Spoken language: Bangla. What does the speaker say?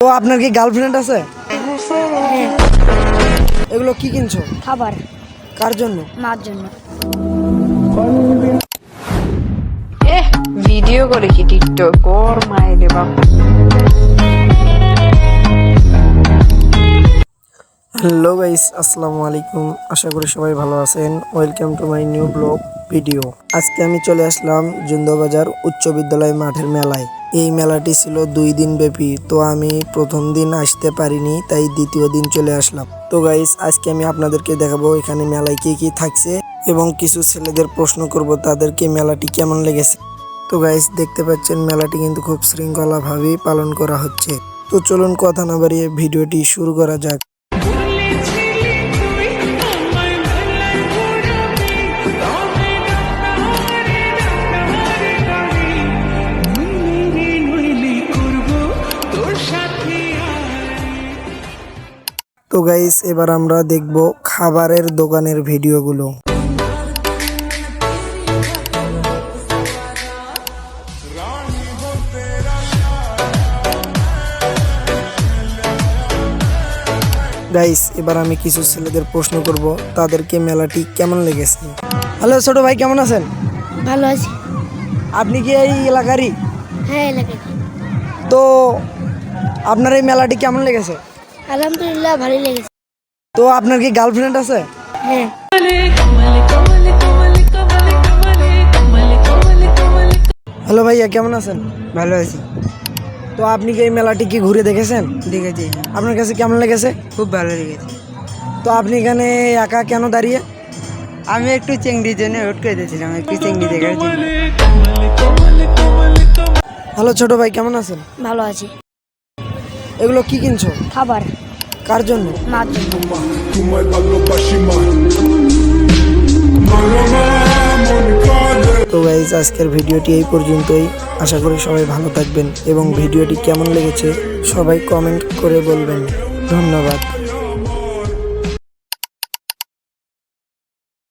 তো আপনার কি গার্লফ্রেন্ড আছে? হ্যাঁ, এগুলো কি কিনছো? খাবার কার জন্য? মার জন্য। ভিডিও করে কি টিকটক ওর মায়েরে বাপ। হ্যালো গাইস, আসসালামু আলাইকুম। আশা করি সবাই ভালো আছেন। Welcome to my new blog video. আজকে আমি চলে আসলাম জুন্দবাজার উচ্চ বিদ্যালয় মাঠের মেলায়। এই মেলাটি ছিল 2 দিন ব্যাপী। তো আমি প্রথম দিন আসতে পারিনি, তাই দ্বিতীয় দিন চলে আসলাম। তো গাইস, আজকে আমি আপনাদেরকে দেখাবো এখানে মেলায় কি কি থাকছে এবং কিছু ছেলেদের প্রশ্ন করব তাদেরকে মেলাটি কেমন লেগেছে। তো গাইস, দেখতে পাচ্ছেন মেলাটি কিন্তু খুব শৃঙ্খলাভাবেই পালন করা হচ্ছে। তো চলুন কথা না বাড়িয়ে ভিডিওটি শুরু করা যাক। তো গাইস, এবার আমরা দেখব খাবারের দোকানের ভিডিওগুলো। গাইস, এবার আমি কিছু ছেলেদের প্রশ্ন করব তাদেরকে মেলাটি কেমন লেগেছে। হ্যালো ছোট ভাই, কেমন আছেন? ভালো আছি। আপনি কি এই এলাকারই? হ্যাঁ, এলাকায়। তো আপনার এই মেলাটি কেমন লেগেছে? আলহামদুলিল্লাহ ভালোই লেগেছে। তো আপনার কি গার্লফ্রেন্ড আছে? হ্যাঁ, হ্যালো ভাইয়া, কেমন আছেন? ভালো আছি। তো আপনি কি এই মেলাটি কি ঘুরে দেখেছেন? দেখেছি, আপনার কাছে কেমন লেগেছে? খুব ভালো লেগেছে। তো আপনি এখানে একা কেন দাঁড়িয়ে? আমি একটু চেংড়ির জন্য ওয়েট করে দিয়েছিলাম, একটু চেংড়ি দেখার জন্য। হ্যালো ছোট ভাই, কেমন আছেন? ভালো আছি। এগুলো কি কিনছো? খাবার কার জন্য? মার জন্য। তো গাইজ, আজকের ভিডিওটি এই পর্যন্তই। আশা করি সবাই ভালো থাকবেন এবং ভিডিওটি কেমন লেগেছে সবাই কমেন্ট করে বলবেন। ধন্যবাদ।